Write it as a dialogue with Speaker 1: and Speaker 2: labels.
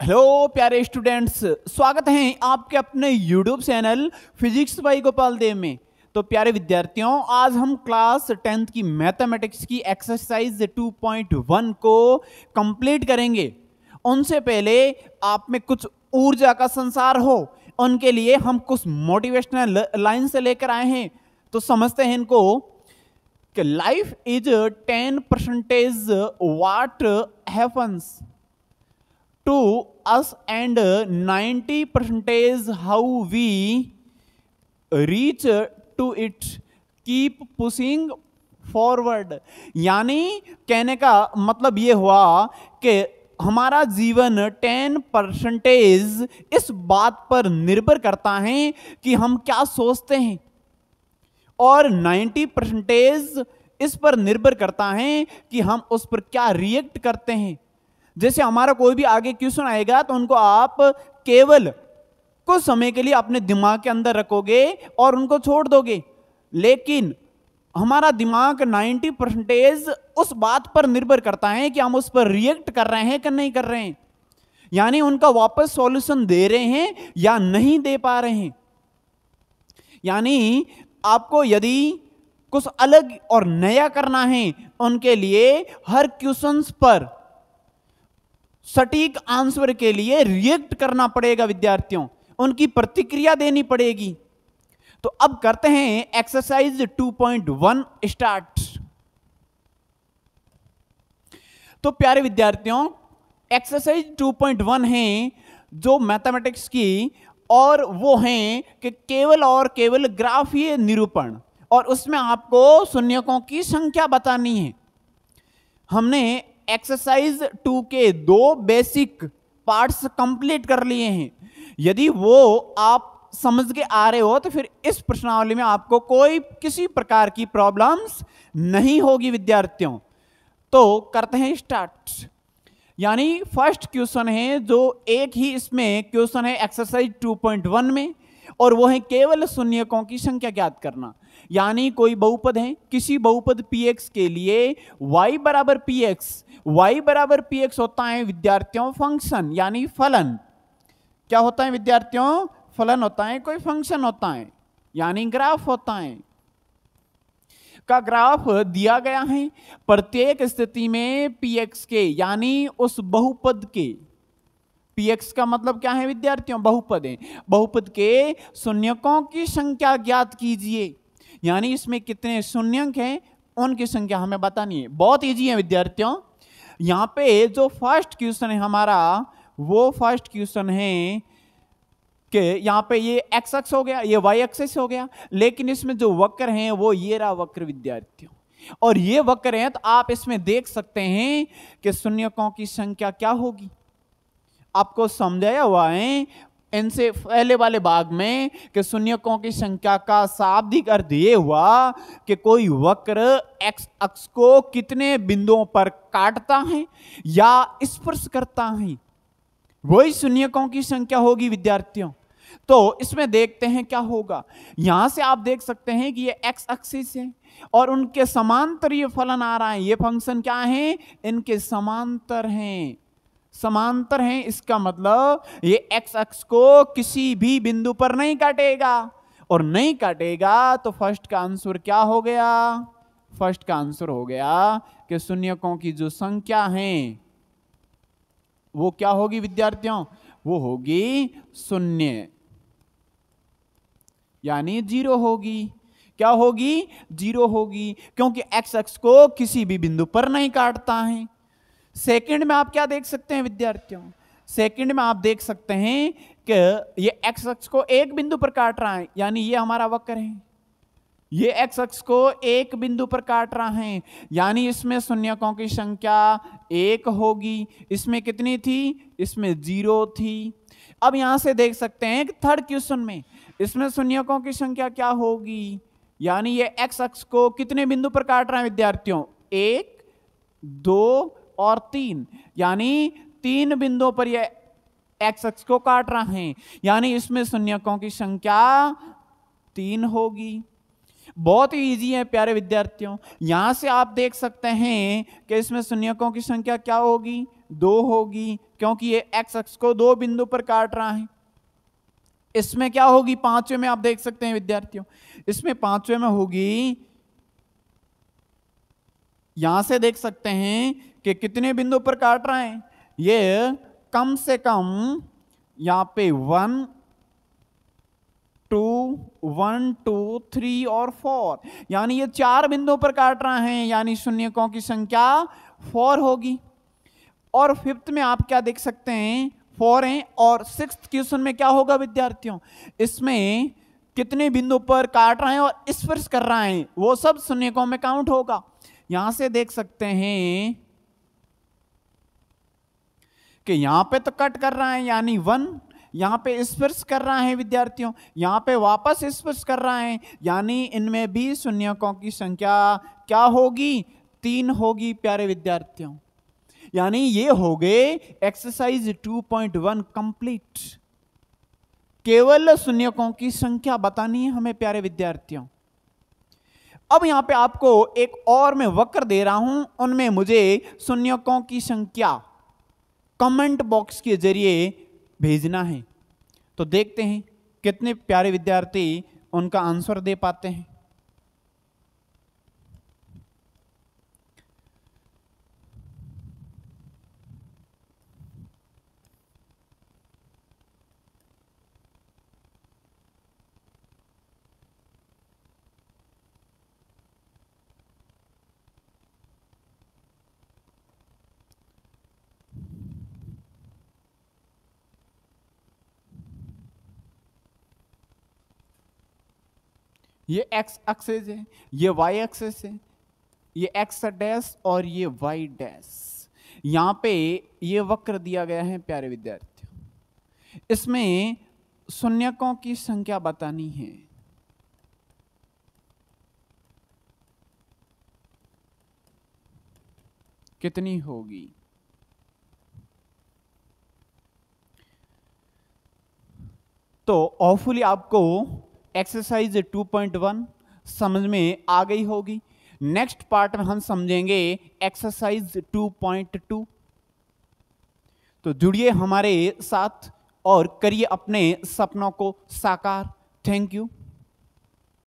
Speaker 1: Hello प्यारे students, स्वागत है आपके अपने YouTube channel physics by Gopal Dev में। तो प्यारे विद्यार्थियों, आज हम क्लास 10th की मैथमेटिक्स की एक्सरसाइज 2.1 को कंप्लीट करेंगे। उनसे पहले आप में कुछ ऊर्जा का संसार हो, उनके लिए हम कुछ मोटिवेशनल लाइन से लेकर आए हैं। तो समझते हैं इनको कि life is 10% what happens to us and 90% how we reach to it. Keep pushing forward। यानी कहने का मतलब ये हुआ कि हमारा जीवन 10% इस बात पर निर्भर करता है कि हम क्या सोचते हैं, और 90% इस पर निर्भर करता है कि हम उस पर क्या रिएक्ट करते हैं। जैसे हमारा कोई भी आगे क्वेश्चन आएगा तो उनको आप केवल कुछ समय के लिए अपने दिमाग के अंदर रखोगे और उनको छोड़ दोगे, लेकिन हमारा दिमाग 90% उस बात पर निर्भर करता है कि हम उस पर रिएक्ट कर रहे हैं कि नहीं कर रहे हैं, यानी उनका वापस सॉल्यूशन दे रहे हैं या नहीं दे पा रहे हैं। यानी आपको यदि कुछ अलग और नया करना है, उनके लिए हर क्वेश्चंस पर सटीक आंसर के लिए रिएक्ट करना पड़ेगा विद्यार्थियों, उनकी प्रतिक्रिया देनी पड़ेगी। तो अब करते हैं एक्सरसाइज 2.1 स्टार्ट। तो प्यारे विद्यार्थियों, एक्सरसाइज 2.1 है जो मैथमेटिक्स की, और वो है कि केवल और केवल ग्राफीय निरूपण, और उसमें आपको शून्यकों की संख्या बतानी है। हमने एक्सरसाइज 2 के 2 बेसिक पार्ट्स कंप्लीट कर लिए हैं। यदि वो आप समझ के आ रहे हो तो फिर इस प्रश्नावली में आपको कोई किसी प्रकार की प्रॉब्लम्स नहीं होगी विद्यार्थियों। तो करते हैं स्टार्ट। यानी फर्स्ट क्वेश्चन है, जो एक ही इसमें क्वेश्चन है एक्सरसाइज 2.1 में, और वो है केवल शून्यकों की संख्या ज्ञात करना। यानी कोई बहुपद है, किसी बहुपद px के लिए y बराबर px होता है विद्यार्थियों फंक्शन, यानी फलन। क्या होता है विद्यार्थियों? फलन होता है, कोई फंक्शन होता है, यानी ग्राफ होता है। का ग्राफ दिया गया है प्रत्येक स्थिति में px के, यानी उस बहुपद के, px का मतलब क्या है विद्यार्थियों? बहुपद है। बहुपद के शून्यकों की संख्या ज्ञात कीजिए। यानी इसमें कितने शून्यक हैं उनकी संख्या हमें बतानी है। बहुत इजी है विद्यार्थियों। यहां पे जो फर्स्ट क्वेश्चन है हमारा, वो फर्स्ट क्वेश्चन है कि यहां पे ये एक्स अक्ष हो गया, ये वाई एक्सिस हो गया, लेकिन इसमें जो वक्र हैं वो ये रहा वक्र विद्यार्थियों, और ये वक्र है। तो आप इसमें देख सकते हैं कि शून्यकों की संख्या क्या होगी। आपको समझाया हुआ है इनसे पहले वाले भाग में कि शून्यकों की संख्या का शाब्दिक अर्थ ये हुआ कि कोई वक्र एक्स अक्ष को कितने बिंदुओं पर काटता है या स्पर्श करता है, वही शून्यकों की संख्या होगी विद्यार्थियों। तो इसमें देखते हैं क्या होगा। यहां से आप देख सकते हैं कि ये एक्स एक्सिस है और उनके समांतर ये फलन आ रहा है। ये फंक्शन क्या है? इनके समांतर हैं, समांतर हैं। इसका मतलब ये एक्स अक्ष को किसी भी बिंदु पर नहीं काटेगा, और नहीं काटेगा तो फर्स्ट का आंसर क्या हो गया? फर्स्ट का आंसर हो गया कि शून्यकों की जो संख्या है वो क्या होगी विद्यार्थियों? वो होगी शून्य, यानी 0 होगी। क्या होगी? 0 होगी, क्योंकि एक्स अक्ष को किसी भी बिंदु पर नहीं काटता है। सेकंड में आप क्या देख सकते हैं विद्यार्थियों? सेकंड में आप देख सकते हैं कि ये एक्स अक्ष को एक बिंदु पर काट रहा है, यानी ये हमारा वक्र है। ये एक्स अक्ष को एक बिंदु पर काट रहा है, यानी इसमें शून्यकों की संख्या 1 होगी। इसमें कितनी थी? इसमें 0 थी। अब यहां से देख सकते हैं कि थर्ड क्वेश्चन में इसमें शून्यकों की संख्या क्या होगी? यानी ये एक्स अक्ष को कितने बिंदु पर काट रहा है विद्यार्थियों? 1, 2 और 3, यानी 3 बिंदुओं पर ये एक्स अक्ष को काट रहा है, यानी इसमें शून्यकों की संख्या 3 होगी। बहुत ही इजी है प्यारे विद्यार्थियों। यहां से आप देख सकते हैं कि इसमें शून्यकों की संख्या क्या होगी, 2 होगी, क्योंकि ये एक्स अक्ष को 2 बिंदु पर काट रहा है। इसमें क्या होगी, पांचवें में आप देख सकते हैं विद्यार्थियों, इसमें पांचवें में होगी, यहां से देख सकते हैं कि कितने बिंदु पर काट रहा है, ये कम से कम यहां पे 1 2 1 2 3 और 4, यानी ये 4 बिंदुओं पर काट रहा है, यानी शून्यकों की संख्या 4 होगी। और फिफ्थ में आप क्या देख सकते हैं, 4 है। और सिक्स्थ क्वेश्चन में क्या होगा विद्यार्थियों, इसमें कितने बिंदु पर काट रहा है और स्पर्श कर रहा है, वो सब शून्यकों में काउंट होगा। यहां से देख सकते हैं कि यहां पे तो कट कर रहा है यानी 1, यहां पे स्पर्श कर रहा है विद्यार्थियों, यहां पे वापस स्पर्श कर रहा है, यानी इनमें भी शून्यकों की संख्या क्या होगी, 3 होगी प्यारे विद्यार्थियों। यानी ये हो गए एक्सरसाइज 2.1 कंप्लीट। केवल शून्यकों की संख्या बतानी है हमें प्यारे विद्यार्थियों। अब यहां पे आपको एक और मैं वक्र दे रहा हूं, उनमें मुझे शून्यकों की संख्या कमेंट बॉक्स के जरिए भेजना है। तो देखते हैं कितने प्यारे विद्यार्थी उनका आंसर दे पाते हैं। ये एक्स एक्सिस है, ये वाई एक्सिस है, ये एक्स डैश और ये वाई डैश। यहां पे ये वक्र दिया गया है प्यारे विद्यार्थियों, इसमें शून्यकों की संख्या बतानी है। कितनी होगी, तो होपफुली आपको एक्सरसाइज 2.1 समझ में आ गई होगी। नेक्स्ट पार्ट में हम समझेंगे एक्सरसाइज 2.2। तो जुड़िए हमारे साथ और करिए अपने सपनों को साकार। Thank you.